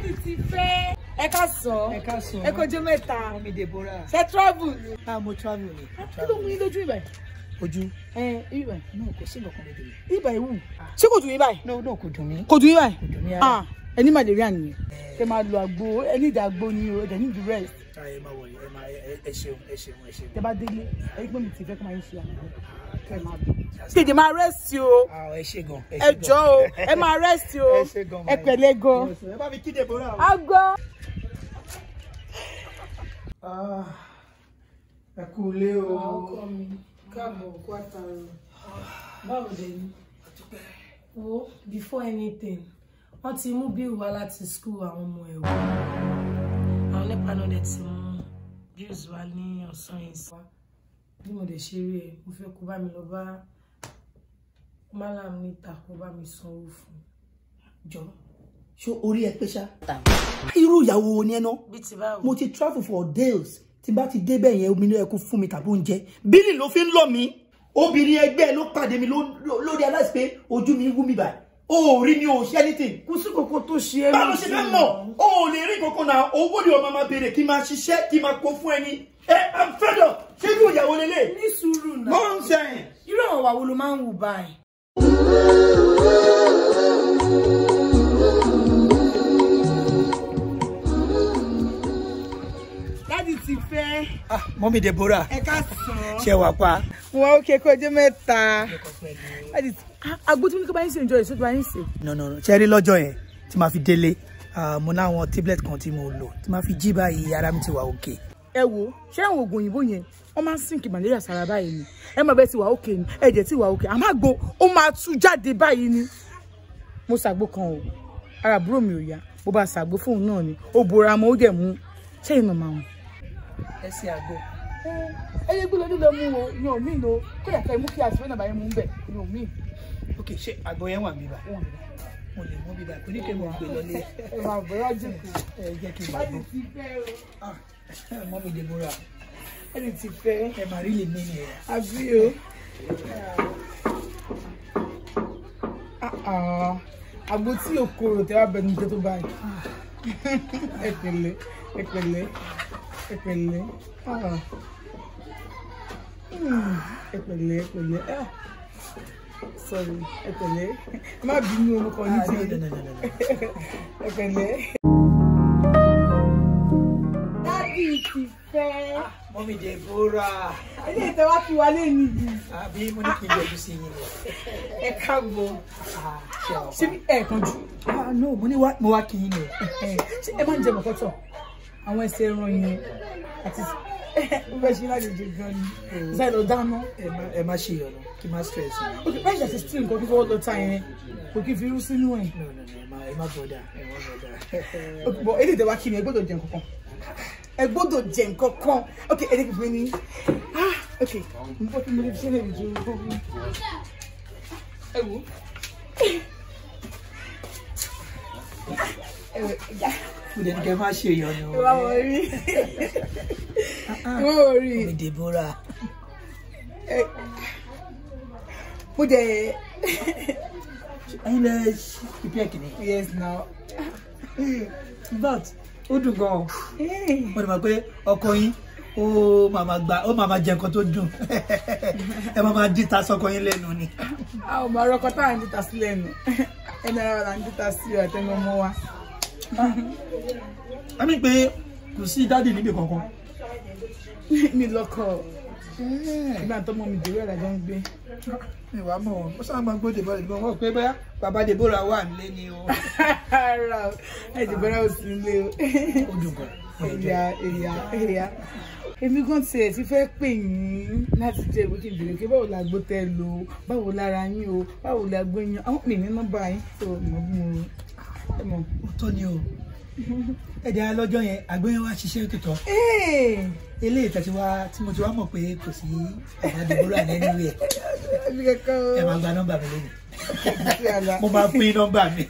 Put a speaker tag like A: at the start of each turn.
A: Daddy ti fẹ́. Ẹ káàsán.
B: Ẹ káàsán.
A: Ẹ kọjọ́ mẹ́ta.
B: Mọ́mí Deborah.
A: Ṣé travel?
B: Mo travel ni.
A: Kí ló mú yín lójú ìbà?
B: Ojú.
A: Ìbà.
B: No, kò sí nǹkan lójú mi.
A: Ìbà ìwù. Ṣé kò dùn yín báyìí?
B: No, kò dùn mí.
A: Kò dùn yín báyìí?
B: Kò dùn mí rárá.
A: Ẹni malaria nìyẹn. Kẹ máa lo àgbo, ẹni ìdá àgbo ni o, ẹ̀dẹ̀ ní ìdí rest.
B: Ẹ máa wọ̀nyí, ẹ ṣeun.
A: Tẹ bá délé, ẹni pé mi ti fẹ́ kí máa ń ṣe àgbo. Kẹ máa bọ̀. Tètè máa rest o.
B: Ẹ ṣe gan.
A: Ẹ jọ̀ọ́ o, ẹ máa rest o.
B: Ẹ ṣe gan.
A: Ẹ pẹ̀lẹ́ gan.
B: Ẹ bá mi kí Deborah.
A: Àgọ́.
B: Ẹ kú ilé o.
A: Ọkọ mi, káàbọ̀ kó àtàrò. Báwo dẹ̀ ni? Wo, before anything, wọ́n ti mú bill wá láti school àwọn ọmọ ẹ̀ wò. Àwọn nípa náà dẹ̀ ti mú bills wá ní ọ̀sán yìí sí. Bí mo dẹ̀ ṣe rí ẹ, mo fẹ́ kó bá mi lọ bá Malam níta kó bá mi sanwó fún jọ.
B: Ṣé orí ẹ pé ṣá? Irú ìyàwó wo ni ẹ ná?
A: Bí ti báwo?
B: Mo ti travel for days. Tí bá ti débẹ̀ yẹn omi ló yẹ kó fún mi tàbí oúnjẹ. Bílì ló fi ń lọ mí. Obìnrin ẹgbẹ́ ló pàdé mi lórí aláìsí pé ojú mi wú mi báyìí. O ò rí mi ò ṣe anything.
A: Kò sí kòkó tó ṣe é.
B: Báwo ṣe fẹ́ mọ̀? O ò lè rí kankan náà. Owó ni ọmọ máa béèrè kí n máa ṣiṣẹ́ kí n máa kó fún ẹni. I'm fed up. Ṣé irú ìyàwó lélẹ̀?
A: Ní sùúrù náà.
B: Mo ń sẹ́yìn.
A: Irú àwọn wà wo ló máa ń wù báyìí? Daddy ti fẹ́.
B: Mọ́mí Deborah.
A: Ẹ káàsán.
B: Ṣé wà pa?
A: Wọ́n ó ké kọjọ́ mẹ́ta. Àgbo tí mo ní kí bá yín ṣe enjoy ìṣó tí bá yín ṣe.
B: No. Ṣé rí lọ́jọ́ yẹn tí máa fi délé? Mo láwọn tablet kan tí mo lò. Tí máa fi jí báyìí ara mi ti wà òkè.
A: Ẹ wo, ṣé àwọn oògùn òyìnbó yẹn wọ́n máa ń sìnkì malaria sára báyìí ni? Ẹ máa bẹ́ẹ̀ ti wà òkè ni, ẹ̀jẹ̀ ti wà òkè. Àmọ́ àgbo ó máa tú jáde báyìí ni. Mo ṣàgbo kan o, ara àbúrò mi ò yá. Bó bá ṣàgbo fóun náà ni, ó bora mọ́ ó dẹ̀ mú. Ṣé ìnà máa wọ̀n?
B: Ẹ ṣe àgbo.
A: Ẹyẹ gbọ́dọ̀ nílò mú o, ìyẹn ò mí lò. Kó yà ká imú kí àti fẹ́nà báyìí mú bẹ̀, ìyẹn ò mí.
B: Ok, ṣé àgbo yẹn wà bíbá? Mo lè mú bíbá, kò ní kí mo gbé lọlé.
A: Ẹ máa bọ̀rọ̀ jùkú.
B: Ẹ jẹ́ kí n bá
A: Daddy
B: gbọ́.
A: ti fẹ́ o.
B: Mọ́mí Deborah.
A: Daddy ti fẹ́.
B: Ẹ máa rí lè mí ni ẹ̀.
A: Àbí o. Àgbo tí o korò tẹ́ wá bẹnu jẹ́ tó báyìí. Ẹ pẹ̀lẹ́, ẹ pẹ̀lẹ́, ẹ pẹ̀lẹ́. Ẹ pẹ̀lẹ́, ẹ pẹ̀lẹ́. Sorry, ẹ pẹ̀lẹ́. Má bínú orúkọ ní ti. Ẹ pẹ̀lẹ́. Daddy ti fẹ́.
B: Mọ́mí Deborah.
A: Ilé ìtẹ́wá fi wá lé nìyí.
B: Àbí mo ní kí n yọjú sí yín ni.
A: Ẹ káàbọ̀.
B: Ṣé wà
A: Ṣé ẹ̀ẹ̀kan jù?
B: No, mo wá kí yín ni.
A: Ṣé ẹ máa ń jẹ mọ̀kọ́tọ̀? Àwọn ẹsẹ̀ ẹran yẹn àti ó fẹ́ ṣe láti jẹ gan ni. Ṣé ẹ lọ dáná?
B: Ẹ má ṣe ìyọ̀nà kí n má stress yín.
A: Òkè báyìí ṣe steam nǹkan kí fọwọ́ lọ ta yẹn. Kò kí fi irú sínú ẹ̀.
B: No, ẹ má bọ̀dà.
A: Òkè bọ̀ ilé ìtẹ́wá kí ni ẹ gbọ́dọ̀ jẹ nǹkan kan. Ẹ gbọ́dọ̀ jẹ nǹkan kan. Òkè ẹ dẹ́kun fún mi ní. Òkè mo bọ́ kí mo lè fi ṣẹlẹ̀ ìjọ nǹkan fún mi. Ẹ wò.
B: Mo dẹ̀ ní kẹ́ má ṣe ìyọ̀nà.
A: Ìwà wọ̀ rí. Ìwà wọ̀ rí.
B: Mọ́mí Deborah.
A: Mo dẹ̀.
B: Ẹyin lẹ prepare kìíní.
A: Yes now.
B: But ó dùn gan-an. Mo dẹ̀ mọ̀ pé ọkọ yín ó máa jẹ nǹkan tó dùn. Ẹ máa dìta sọ́kọ yín lẹ́nu ni.
A: A ò máa rọkọ tá à ń dìta sí lẹ́nu. Ẹni ara là ń dìta sí àtẹnu ọmọ wa.
B: A ní pé kò sí dádì níbi kankan.
A: Mi lọ́kọ. Ìgbà tó mọ mi dèrò àdájọ́ ń gbé.
B: Ìwà mọ̀ ọ́ sáà máa gbọ́ Deborah ìbọn wọ́n pé bẹ́ẹ̀ bàbá Deborah wà nílé ni o.
A: Ara ẹ̀ Deborah ò sí nílé o.
B: Ó dùn gan.
A: Èyà. Èmi gan tiẹ̀ ti fẹ́ pè yín láti jẹ́ ìwé kí n bèrè pé báwo la gbó tẹ́ lò, báwo lára yín o, báwo la gbé yín. Àwọn pè ní nọ́mbà yín tó mọ̀ bí mo ẹ mọ̀.
B: Ó tó ni o. Ẹ̀dẹ̀ lọ́jọ́ yẹn àgbẹ̀yẹn wá ṣiṣẹ́ tòótọ́. Eléyìí tí mo ti wá mọ̀ pé kò sí bàbá Deborah nínú ẹ̀. Ẹ máa gba nọ́mbà mi lónìí. Mo máa pín nọ́mbà mi.